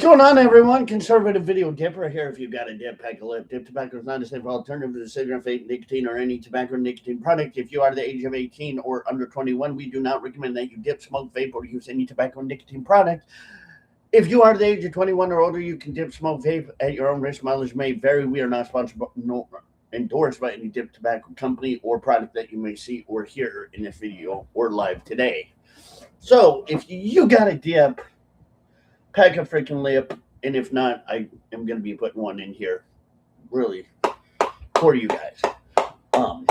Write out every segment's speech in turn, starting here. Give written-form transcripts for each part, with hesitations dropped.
going on, everyone? Conservative Video Dipper here. If you've got a dip, pack a lip. Dip tobacco is not a safe alternative to the cigarette, vape, nicotine, or any tobacco or nicotine product. If you are the age of 18 or under 21, we do not recommend that you dip, smoke, vape, or use any tobacco or nicotine product. If you are the age of 21 or older, you can dip, smoke, vape at your own risk. Mileage may vary. We are not sponsored, nor endorsed by any dip tobacco company or product that you may see or hear in this video or live today. So, if you got a dip, pack a freaking lip, and if not, I am going to be putting one in here, really, for you guys. Um,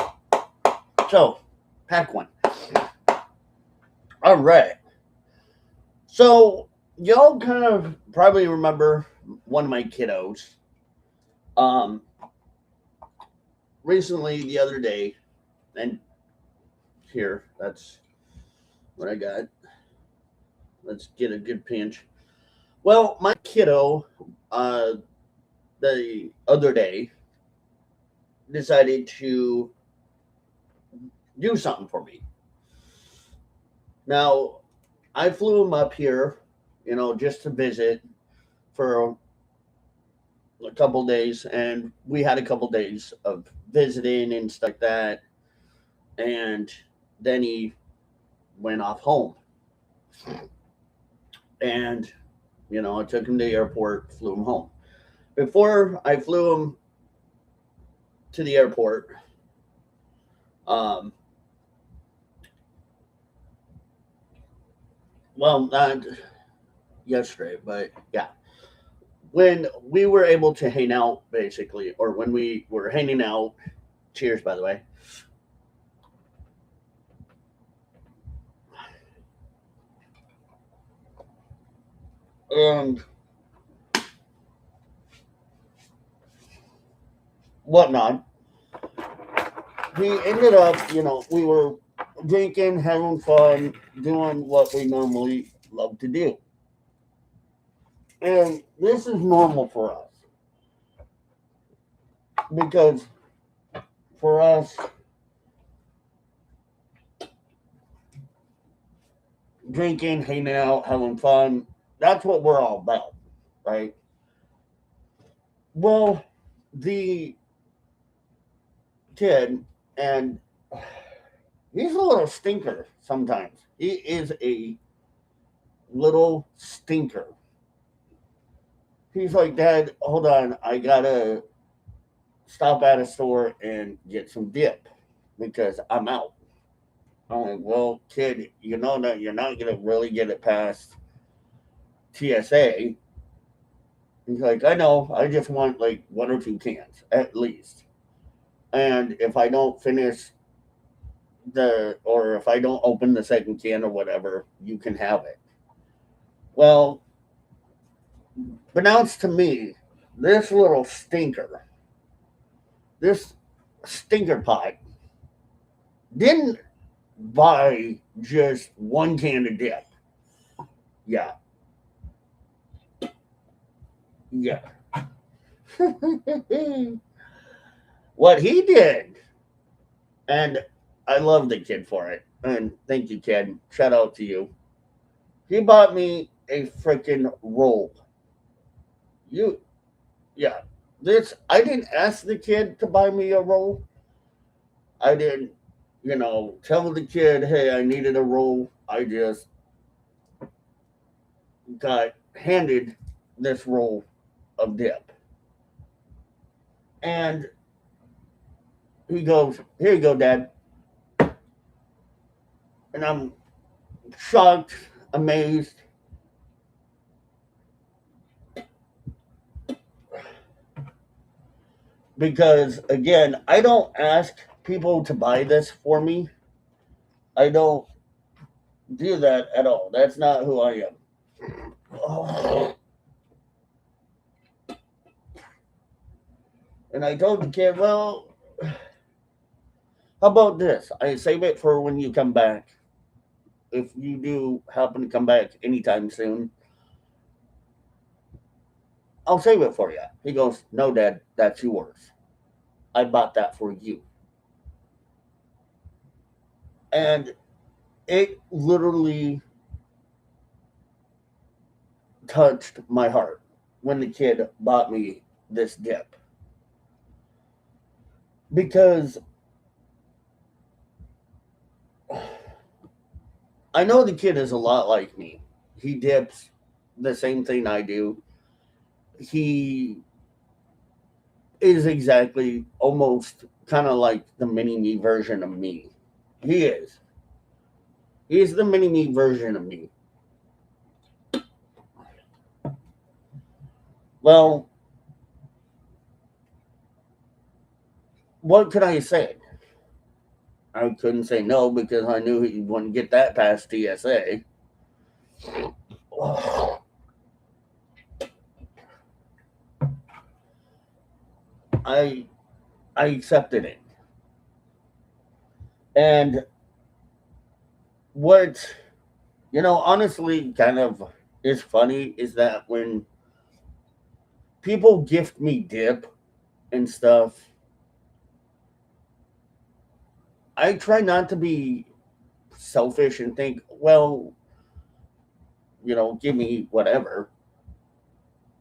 so, pack one. All right. So, y'all kind of probably remember one of my kiddos. Recently, the other day, and here, that's what I got. Let's get a good pinch. Well, my kiddo, the other day, decided to do something for me. Now, I flew him up here, just to visit for a couple days, and we had a couple days of visiting and stuff like that. And then he went off home. And, I took him to the airport, flew him home. Before I flew him to the airport, um, well, not yesterday, but yeah, when we were able to hang out, basically, or when we were hanging out, cheers, by the way. And whatnot, he ended up, we were drinking, having fun, doing what we normally love to do. And this is normal for us because for us, drinking, hanging out, having fun, that's what we're all about, right? Well, the kid, and he's a little stinker sometimes. He is a little stinker. He's like, Dad, hold on, I gotta stop at a store and get some dip because I'm out. I'm like, well, kid, you know that you're not gonna really get it past TSA. He's like, I know, I just want like one or two cans at least. And if I don't finish or if I don't open the second can or whatever, you can have it. Well, announced to me, this little stinker, this stinker pot, didn't buy just one can of dip. Yeah. Yeah. What he did, and I love the kid for it, and thank you, kid. Shout out to you. He bought me a freaking roll. You, yeah. I didn't ask the kid to buy me a roll. I didn't, tell the kid, hey, I needed a roll. I just got handed this roll of dip. And he goes, here you go, Dad. And I'm shocked, amazed. Because, again, I don't ask people to buy this for me. I don't do that at all. That's not who I am. Oh. And I told the kid, well, how about this? I save it for when you come back. If you do happen to come back anytime soon, I'll save it for you. He goes, no, Dad, that's yours. I bought that for you. And it literally touched my heart when the kid bought me this dip because I know the kid is a lot like me. He dips the same thing I do. He is exactly almost kind of like the mini me version of me. He is. He is the mini me version of me. Well, what could I say? I couldn't say no because I knew he wouldn't get that past TSA. I I accepted it. And what honestly kind of is funny is that when people gift me dip and stuff, I try not to be selfish and think, well, give me whatever.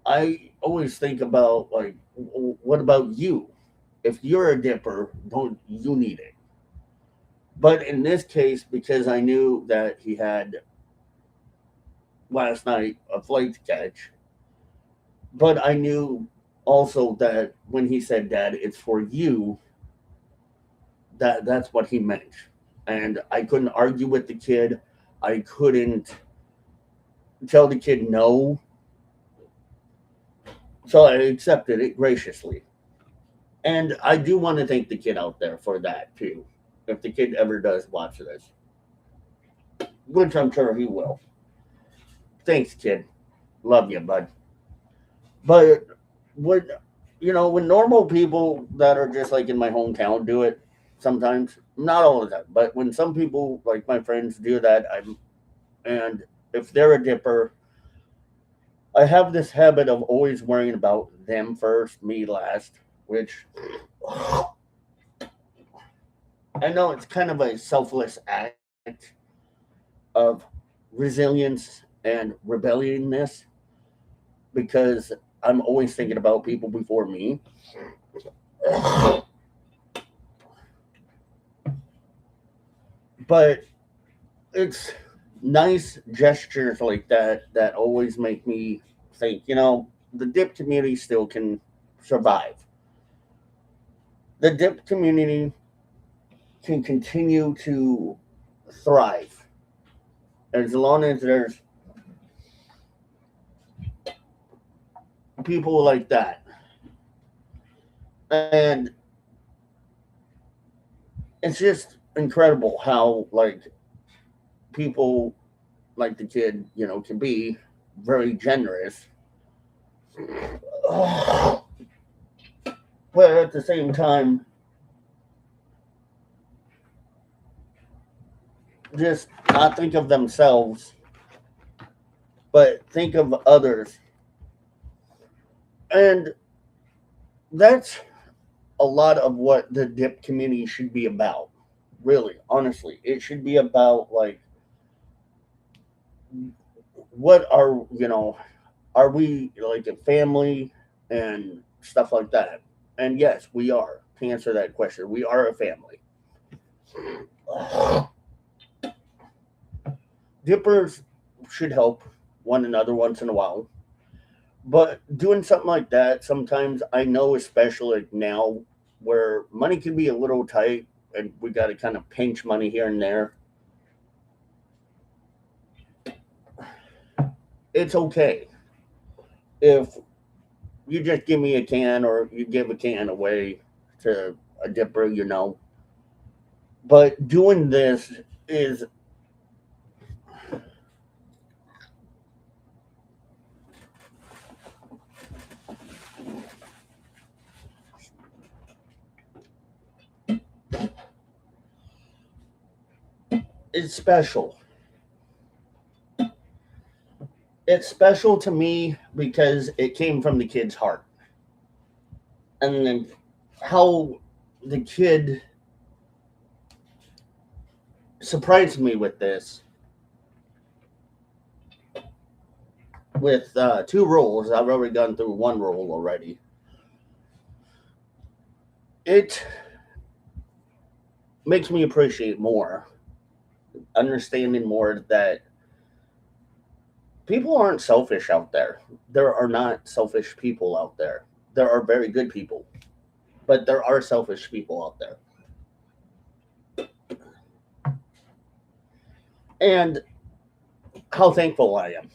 I always think about like, what about you? If you're a dipper, don't you need it? But in this case, because I knew that he had last night a flight to catch, but I knew also that when he said, "Dad, it's for you," that's what he meant. And I couldn't argue with the kid. I couldn't tell the kid no. So I accepted it graciously. And I do want to thank the kid out there for that too. If the kid ever does watch this, which I'm sure he will. Thanks, kid. Love you, bud. But when when normal people that are just like in my hometown do it, sometimes not all the time, but when some people like my friends do that, and if they're a dipper, I have this habit of always worrying about them first, me last, which I know it's kind of a selfless act of resilience and rebelliousness because I'm always thinking about people before me. But it's nice gestures like that that always make me think, the dip community still can survive. The dip community can continue to thrive as long as there's people like that. And it's just incredible how like people like the kid, can be very generous. But at the same time, just not think of themselves, but think of others. And that's a lot of what the dip community should be about. Really, honestly, it should be about like what are we like a family and stuff like that. And yes, we are. To answer that question, we are a family. Dippers should help one another once in a while. But doing something like that, sometimes I know, especially like now, where money can be a little tight and we got to kind of pinch money here and there, it's okay. If you just give me a can or you give a can away to a dipper, But doing this is it's special. It's special to me because it came from the kid's heart. And then how the kid surprised me with this with 2 rolls. I've already gone through 1 roll already. It makes me appreciate more, understanding more that people aren't selfish out there. There are not selfish people out there. There are very good people, but there are selfish people out there. And how thankful I am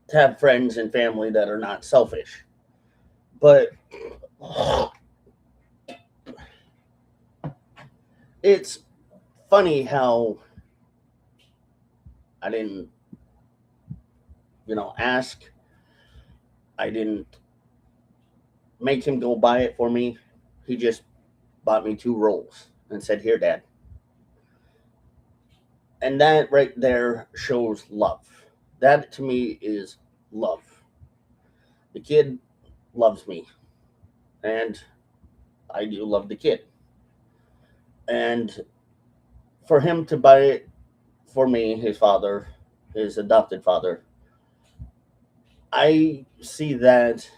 to have friends and family that are not selfish. But it's funny how I didn't, ask. I didn't make him go buy it for me. He just bought me 2 rolls and said, "Here, Dad." And that right there shows love. That to me is love. The kid loves me, and I do love the kid. And for him to buy it for me, his father, his adopted father, I see that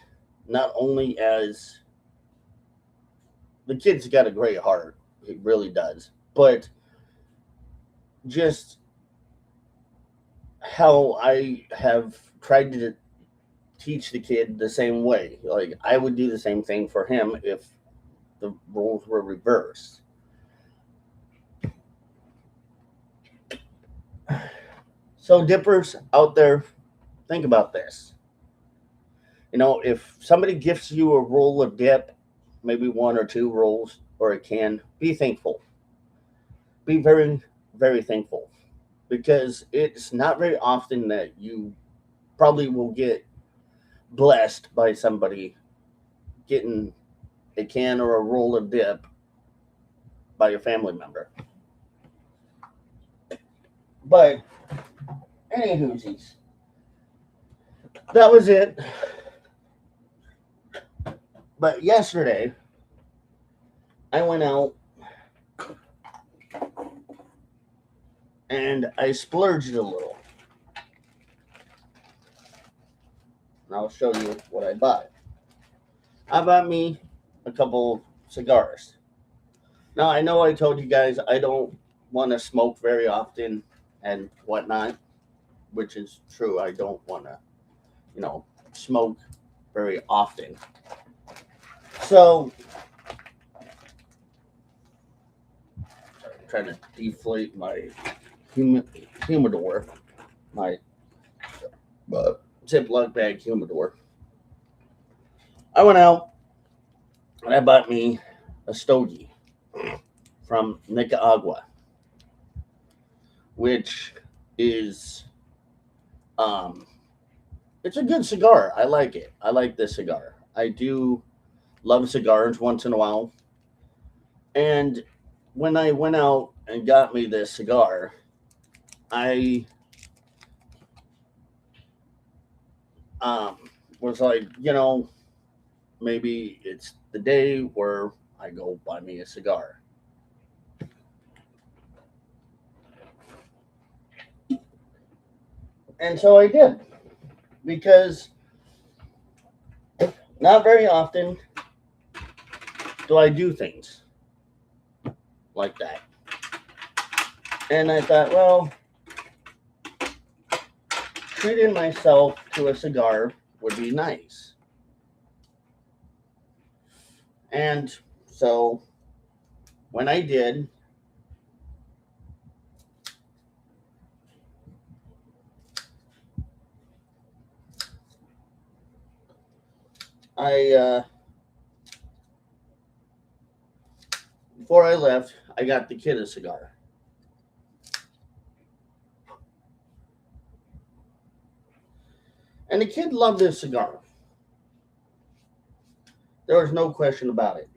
not only as the kid's got a great heart, he really does, but just how I have tried to teach the kid the same way. Like I would do the same thing for him if the roles were reversed. So dippers out there, think about this. If somebody gifts you a roll of dip, maybe 1 or 2 rolls or a can, be thankful. Be very, very thankful because it's not very often that you probably will get blessed by somebody getting a can or a roll of dip by a family member. But any hoosies, that was it. But yesterday, I went out and I splurged a little. And I'll show you what I bought. I bought me a couple cigars. Now, I know I told you guys I don't want to smoke very often and whatnot, which is true. I don't want to, smoke very often. So, sorry, I'm trying to deflate my humidor, my Ziploc bag humidor. I went out and I bought me a stogie from Nicaragua, which is it's a good cigar. I like it. I like this cigar. I do love cigars once in a while. And when I went out and got me this cigar, I um, was like, maybe it's the day where I go buy me a cigar. And so I did because not very often do I do things like that. And I thought, well, treating myself to a cigar would be nice. And so when I did, I before I left, I got the kid a cigar. And the kid loved this cigar. There was no question about it.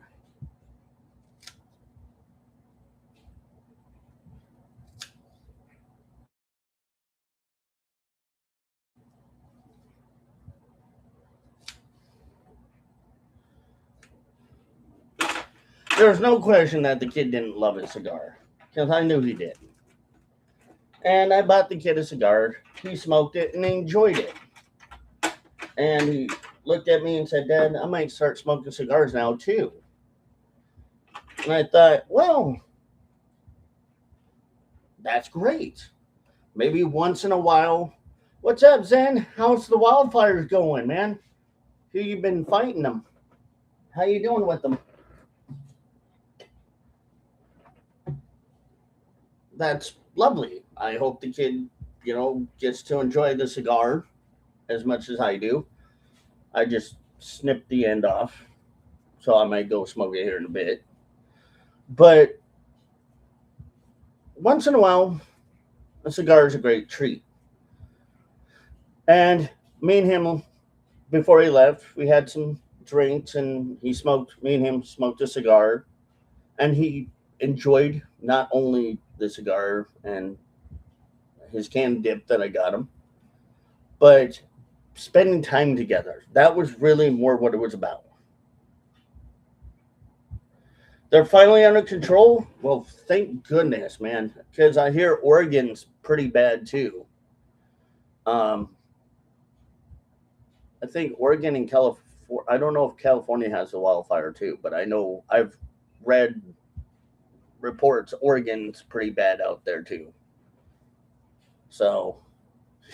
There was no question that the kid didn't love his cigar because I knew he did. And I bought the kid a cigar. He smoked it and enjoyed it. And he looked at me and said, Dad, I might start smoking cigars now too. And I thought, well, that's great. Maybe once in a while. What's up, Zen? How's the wildfires going, man? Who you been fighting them? How you doing with them? That's lovely. I hope the kid, gets to enjoy the cigar as much as I do. I just snipped the end off, so I might go smoke it here in a bit. But once in a while, a cigar is a great treat. And me and him, before he left, we had some drinks, and me and him smoked a cigar, and he enjoyed not only the cigar and his canned dip that I got him, but spending time together. That was really more what it was about. They're finally under control. Well, thank goodness, man, because I hear Oregon's pretty bad too. Um, I think Oregon and California. I don't know if California has a wildfire too, but I know I've read reports Oregon's pretty bad out there too. So,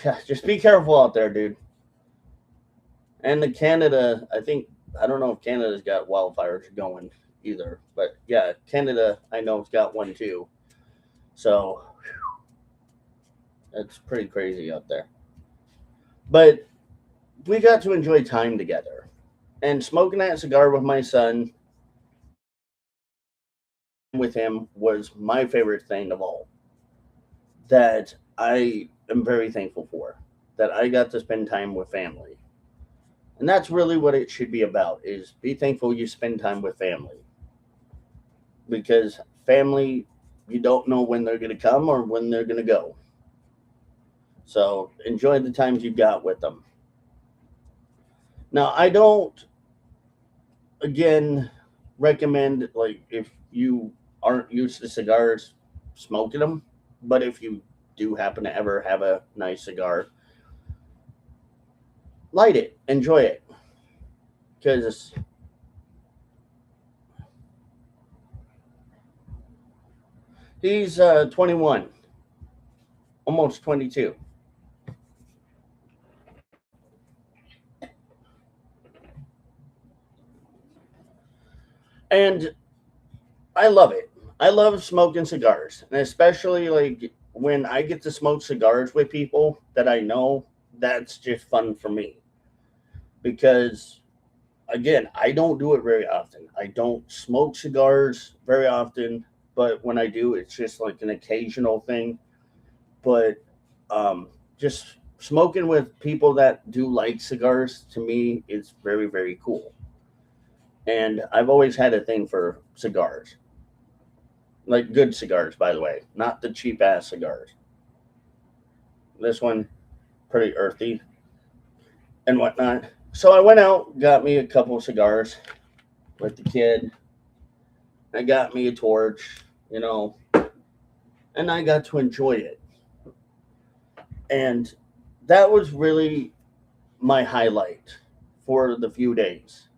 yeah, just be careful out there, dude. And the Canada, I don't know if Canada's got wildfires going either, but yeah, Canada, I know it's got one too. So, it's pretty crazy out there. But we got to enjoy time together. And smoking that cigar with my son, with him, was my favorite thing of all. That I am very thankful for. That I got to spend time with family. And that's really what it should be about, is be thankful you spend time with family. Because family, you don't know when they're going to come or when they're going to go. So enjoy the times you've got with them. Now, I don't, again, recommend, like, if you aren't used to cigars, smoking them. But if you do happen to ever have a nice cigar, light it, enjoy it. Because he's 21, almost 22. And I love it. I love smoking cigars, and especially like when I get to smoke cigars with people that I know. That's just fun for me because, again, I don't do it very often. I don't smoke cigars very often, but when I do, it's just like an occasional thing. But just smoking with people that do like cigars, to me, is very, very cool. And I've always had a thing for cigars, like good cigars, by the way, not the cheap ass cigars. This one, pretty earthy and whatnot. So I went out, got me a couple of cigars with the kid. I got me a torch, you know, and I got to enjoy it. And that was really my highlight for the few days,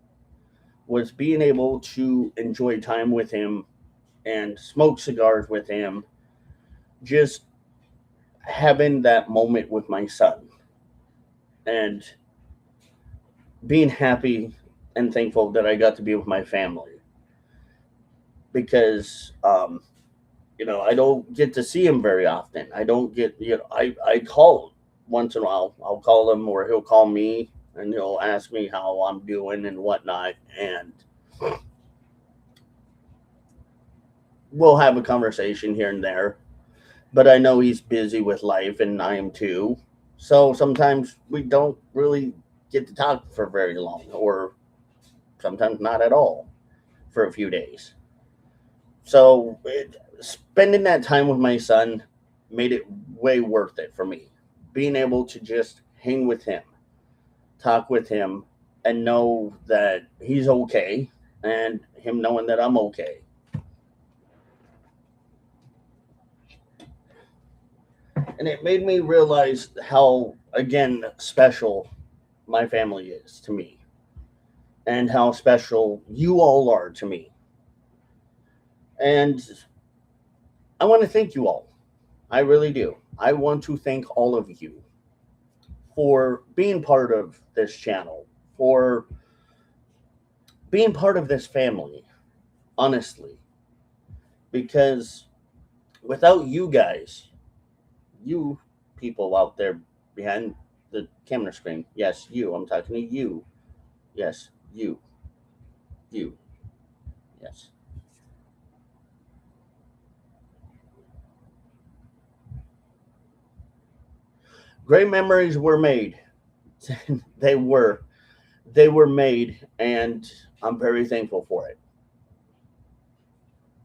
was being able to enjoy time with him and smoke cigars with him, just having that moment with my son and being happy and thankful that I got to be with my family because I don't get to see him very often. I don't get, I call him once in a while. I'll call him or he'll call me and he'll ask me how I'm doing and whatnot. And we'll have a conversation here and there. But I know he's busy with life and I am too. So sometimes we don't really get to talk for very long or sometimes not at all for a few days. So spending that time with my son made it way worth it for me. Being able to just hang with him, talk with him, and know that he's okay, and him knowing that I'm okay. And it made me realize how, again, special my family is to me and how special you all are to me. And I want to thank you all. I really do. I want to thank all of you for being part of this channel, for being part of this family, honestly. Because without you guys, you people out there behind the camera screen, yes, you, I'm talking to you. Yes, you, yes. Great memories were made. they were. They were made, and I'm very thankful for it.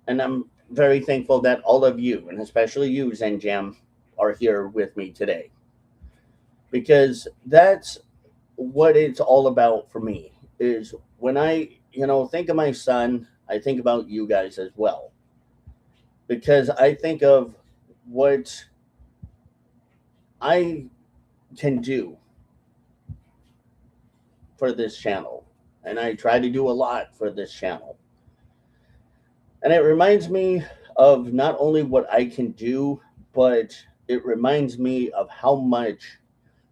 And I'm very thankful that all of you, and especially you, Zen Jam, are here with me today. Because that's what it's all about for me. Is when I think of my son, I think about you guys as well. Because I think of what I can do for this channel. And I try to do a lot for this channel. And it reminds me of not only what I can do, but it reminds me of how much,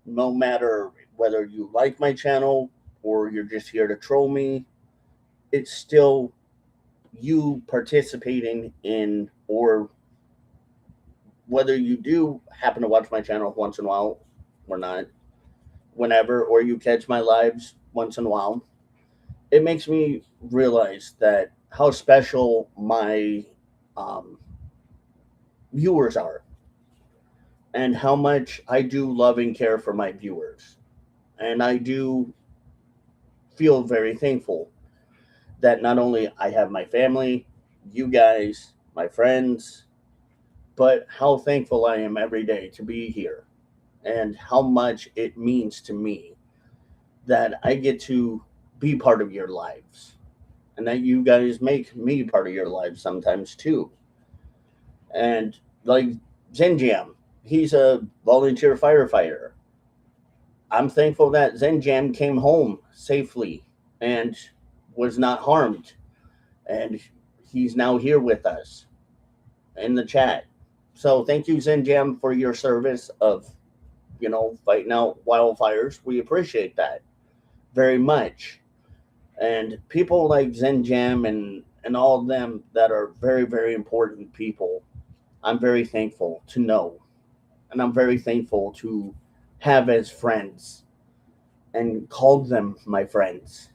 no matter whether you like my channel or you're just here to troll me, it's still you participating in, or whether you do happen to watch my channel once in a while or not, whenever, or you catch my lives once in a while, it makes me realize that how special my um, viewers are and how much I do love and care for my viewers. And I do feel very thankful that not only I have my family, you guys, my friends, but how thankful I am every day to be here and how much it means to me that I get to be part of your lives and that you guys make me part of your lives sometimes too. And like Zenjam, he's a volunteer firefighter. I'm thankful that Zenjam came home safely and was not harmed. And he's now here with us in the chat. So thank you, Zenjam, for your service of, fighting out wildfires. We appreciate that very much. And people like Zenjam and all of them that are very, very important people, I'm very thankful to know. And I'm very thankful to have as friends and call them my friends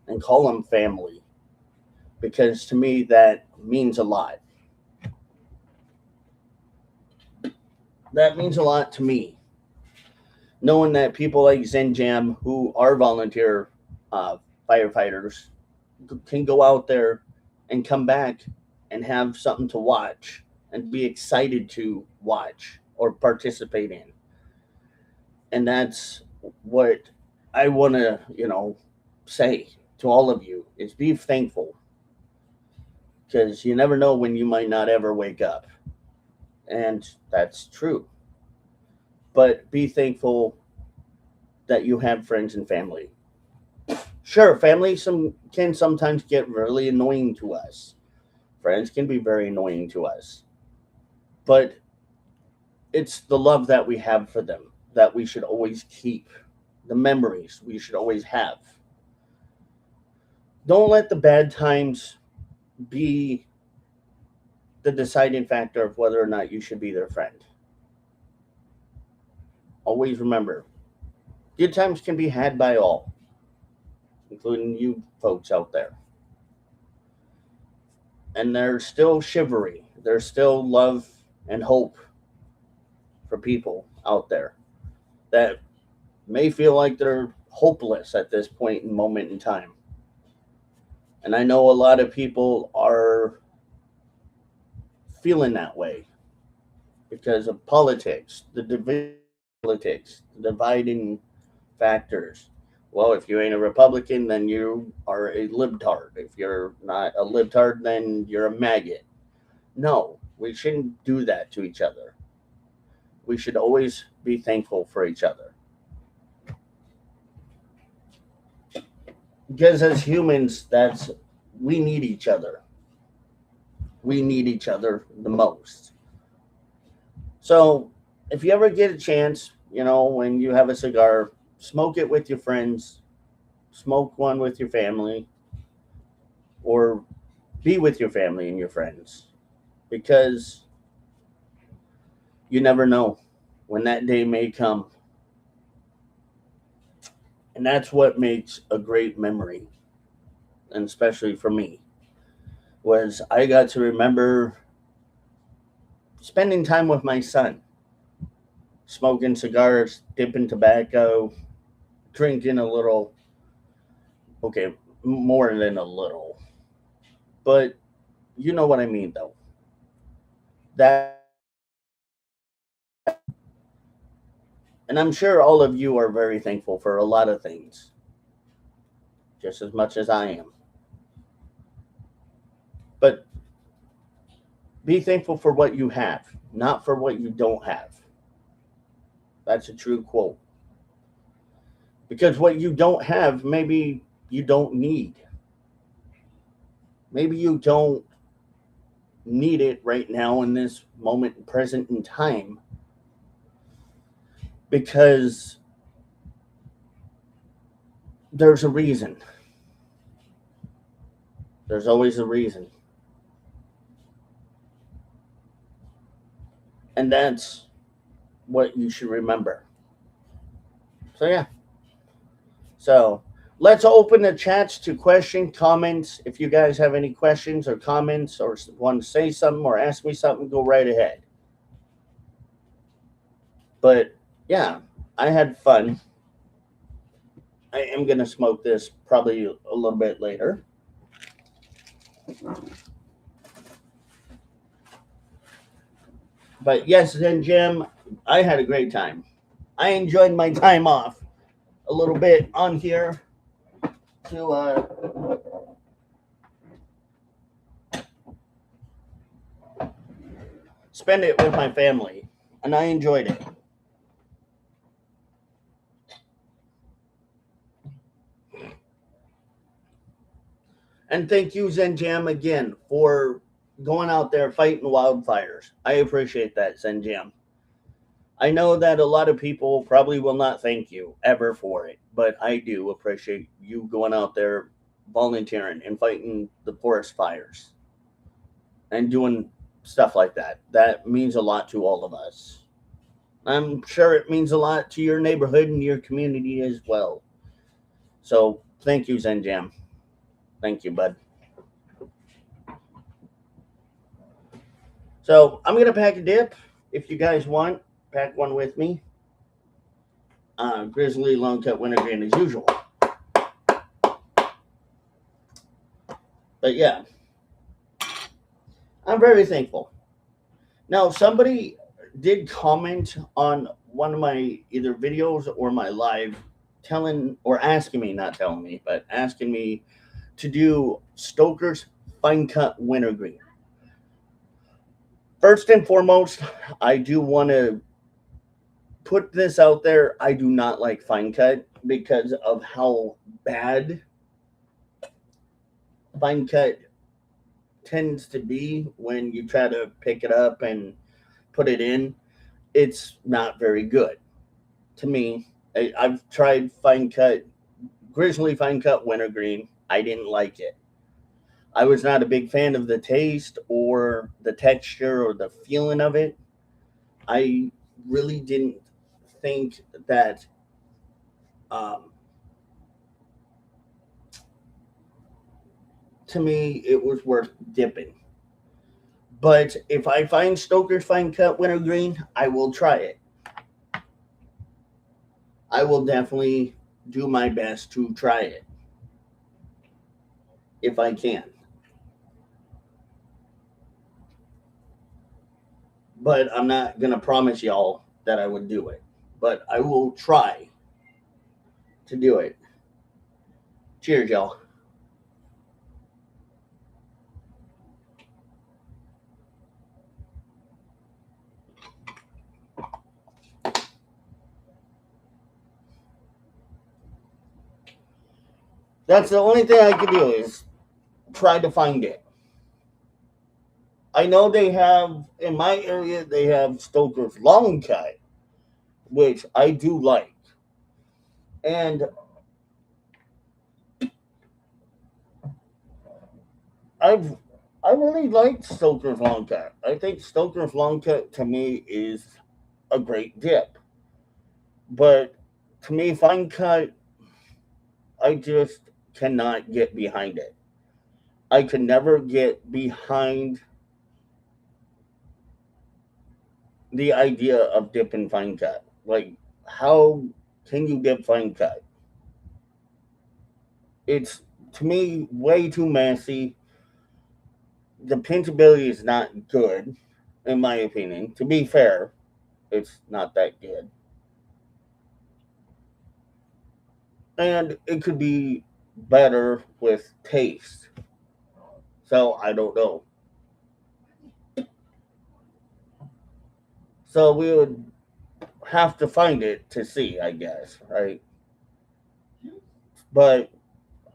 and call them family, because to me that means a lot. That means a lot to me, knowing that people like Zenjam, who are volunteer uh, firefighters, can go out there and come back and have something to watch and be excited to watch or participate in. And that's what I want to, say to all of you is be thankful, because you never know when you might not ever wake up. And that's true. But be thankful that you have friends and family. Sure, family can sometimes get really annoying to us. Friends can be very annoying to us. But it's the love that we have for them that we should always keep. The memories we should always have. Don't let the bad times be the deciding factor of whether or not you should be their friend. Always remember, good times can be had by all, including you folks out there. And there's still chivalry, there's still love and hope for people out there that may feel like they're hopeless at this point in moment in time. And I know a lot of people are feeling that way because of politics, politics, the dividing factors. Well, if you ain't a Republican, then you are a libtard. If you're not a libtard, then you're a maggot. No, we shouldn't do that to each other. we should always be thankful for each other. Because as humans, we need each other. We need each other the most. So if you ever get a chance, when you have a cigar, smoke it with your friends, smoke one with your family, or be with your family and your friends, because you never know when that day may come. And that's what makes a great memory, and especially for me, was I got to remember spending time with my son, smoking cigars, dipping tobacco, drinking a little. Okay, more than a little. But you know what I mean, though. That, and I'm sure all of you are very thankful for a lot of things, just as much as I am. But be thankful for what you have, not for what you don't have. That's a true quote. Because what you don't have, maybe you don't need. Maybe you don't need it right now in this moment, present in time, because there's a reason. There's always a reason. And that's what you should remember. So, yeah. So, let's open the chats to question, comments. If you guys have any questions or comments or want to say something or ask me something, go right ahead. But, yeah, I had fun. I am going to smoke this probably a little bit later. But yes, then Jim, I had a great time. I enjoyed my time off a little bit on here to spend it with my family, and I enjoyed it. And thank you, Zen Jam, again for going out there fighting wildfires. I appreciate that, Zen Jam. I know that a lot of people probably will not thank you ever for it, but I do appreciate you going out there volunteering and fighting the forest fires and doing stuff like that. That means a lot to all of us. I'm sure it means a lot to your neighborhood and your community as well. So thank you, Zen Jam. Thank you, bud. So I'm gonna pack a dip. If you guys want, pack one with me. Grizzly Long Cut Wintergreen as usual. But yeah, I'm very thankful. Now, somebody did comment on one of my either videos or my live telling or asking me, not telling me, but asking me to do Stoker's Fine Cut Wintergreen. First and foremost, I do want to put this out there. I do not like fine cut because of how bad fine cut tends to be when you try to pick it up and put it in. It's not very good to me. I've tried fine cut, Grizzly Fine Cut Wintergreen. I didn't like it. I was not a big fan of the taste or the texture or the feeling of it. I really didn't think that to me it was worth dipping. But if I find Stoker's Fine Cut Wintergreen, I will try it. I will definitely do my best to try it if I can. But I'm not going to promise y'all that I would do it. But I will try to do it. Cheers, y'all. That's the only thing I can do is try to find it. I know they have in my area they have Stoker's Long Cut, which I do like, and I've I really like Stoker's Long Cut. I think Stoker's Long Cut to me is a great dip, but to me, Fine Cut I just cannot get behind it. I can never get behind the idea of dipping Fine Cut. Like, how can you dip Fine Cut? It's to me way too messy. The pinchability is not good, in my opinion. To be fair, it's not that good. And it could be better with taste. So I don't know. So we would have to find it to see, I guess, right? But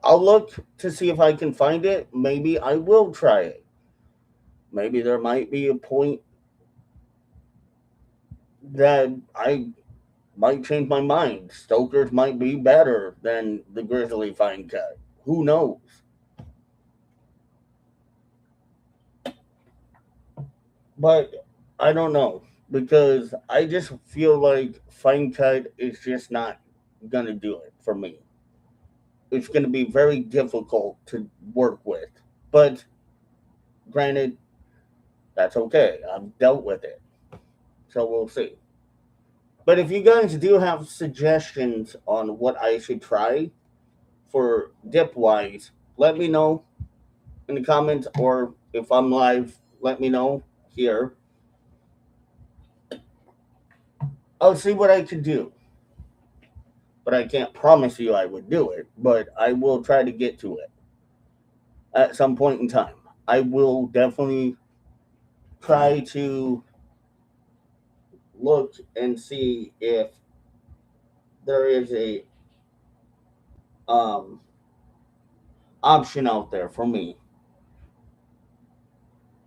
I'll look to see if I can find it. Maybe I will try it. Maybe there might be a point that I might change my mind. Stoker's might be better than the Grizzly Fine Cut. Who knows? But I don't know because I just feel like Fine Cut is just not gonna do it for me. It's gonna be very difficult to work with. But granted, that's okay. I've dealt with it. So we'll see. But if you guys do have suggestions on what I should try for dip wise, let me know in the comments, or if I'm live, let me know here. I'll see what I can do. But I can't promise you I would do it, but I will try to get to it at some point in time. I will definitely try to look and see if there is a um, option out there for me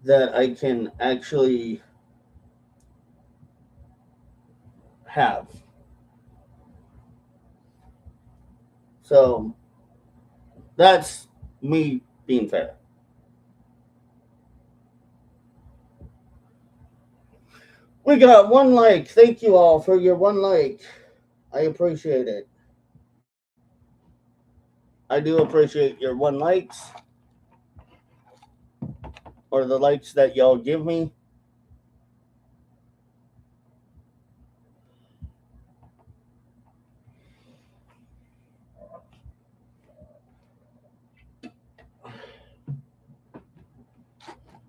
that I can actually have. So that's me being fair. We got one like. Thank you all for your one like. I appreciate it. I do appreciate your one likes or the likes that y'all give me.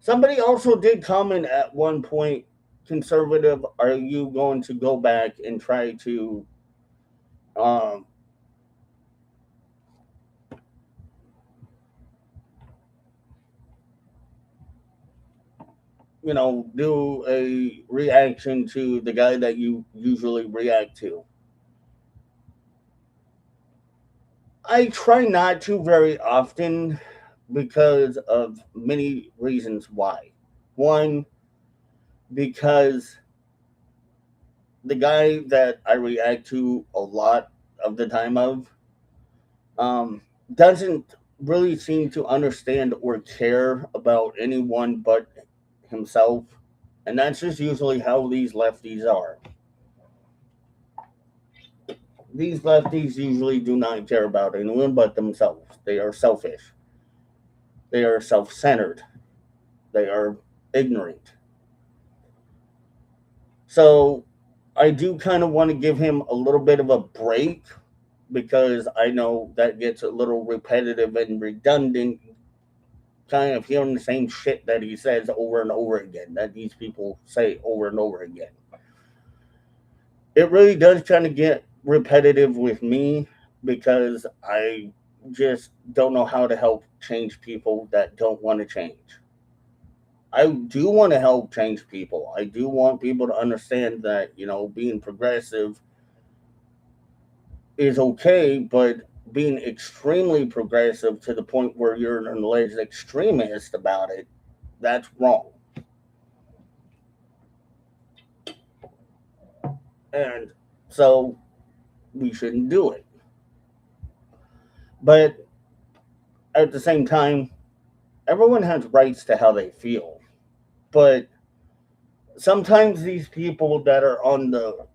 Somebody also did comment at one point, conservative, are you going to go back and try to um, do a reaction to the guy that you usually react to? I try not to very often because of many reasons why. One, because the guy that I react to a lot of the time um, doesn't really seem to understand or care about anyone but himself. And that's just usually how these lefties are. These lefties usually do not care about anyone but themselves. They are selfish. They are self centered. They are ignorant. So I do kind of want to give him a little bit of a break because I know that gets a little repetitive and redundant, kind of hearing the same shit that he says over and over again, that these people say over and over again. It really does kind of get repetitive with me because I just don't know how to help change people that don't want to change. I do want to help change people. I do want people to understand that, being progressive is okay, but being extremely progressive to the point where you're an alleged extremist about it, that's wrong. And so we shouldn't do it. But at the same time, everyone has rights to how they feel. But sometimes these people that are on the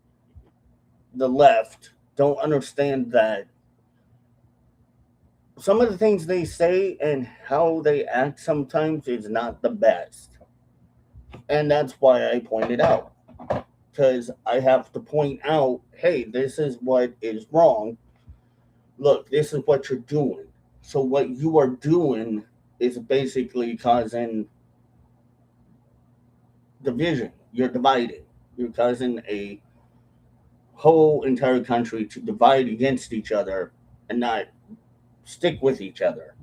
left don't understand that some of the things they say and how they act sometimes is not the best. And that's why I pointed out. Because I have to point out, hey, this is what is wrong. Look, this is what you're doing. So what you are doing is basically causing division. You're divided. You're causing a whole entire country to divide against each other and not stick with each other.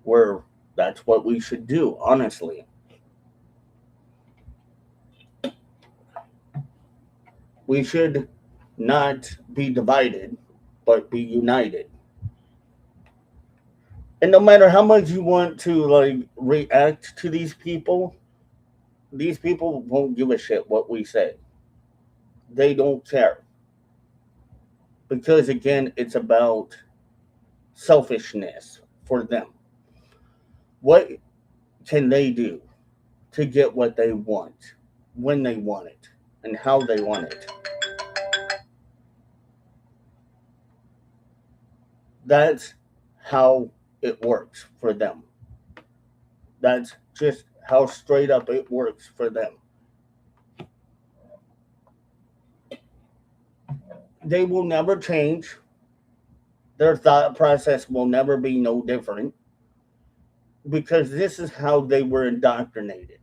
Where that's what we should do, honestly. We should not be divided, but be united. And no matter how much you want to like react to these people won't give a shit what we say. They don't care. Because again, it's about selfishness for them. What can they do to get what they want, when they want it, and how they want it? That's how it works for them. That's just how straight up it works for them. They will never change. Their thought process will never be no different because this is how they were indoctrinated.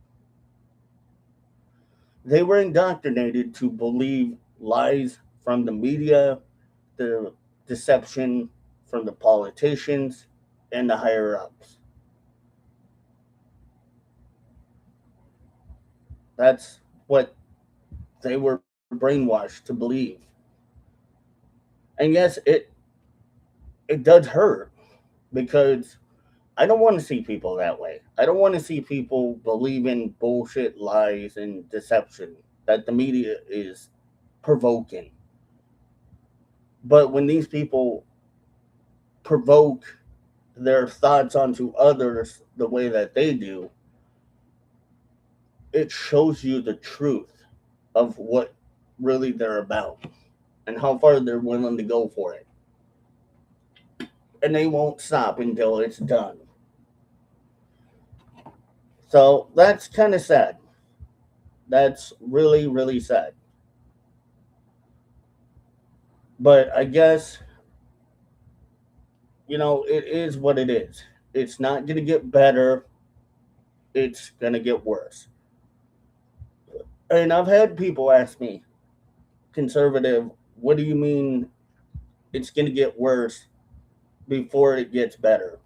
They were indoctrinated to believe lies from the media, the deception from the politicians, and the higher ups. That's what they were brainwashed to believe. And yes, it does hurt because I don't want to see people that way. I don't want to see people believing bullshit lies and deception that the media is provoking. But when these people provoke their thoughts onto others the way that they do, it shows you the truth of what really they're about and how far they're willing to go for it. And they won't stop until it's done. So that's kind of sad. That's really, really sad. But I guess, it is what it is. It's not going to get better, it's going to get worse. And I've had people ask me, conservative, what do you mean it's going to get worse before it gets better?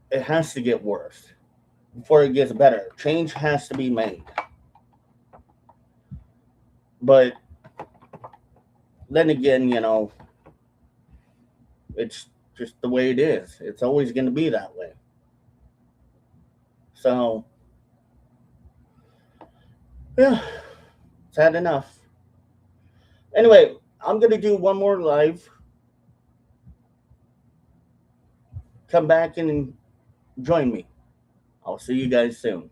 It has to get worse before it gets better. Change has to be made. But then again, it's just the way it is. It's always going to be that way. So, yeah, it's had enough. Anyway, I'm going to do one more live. Come back and join me. I'll see you guys soon.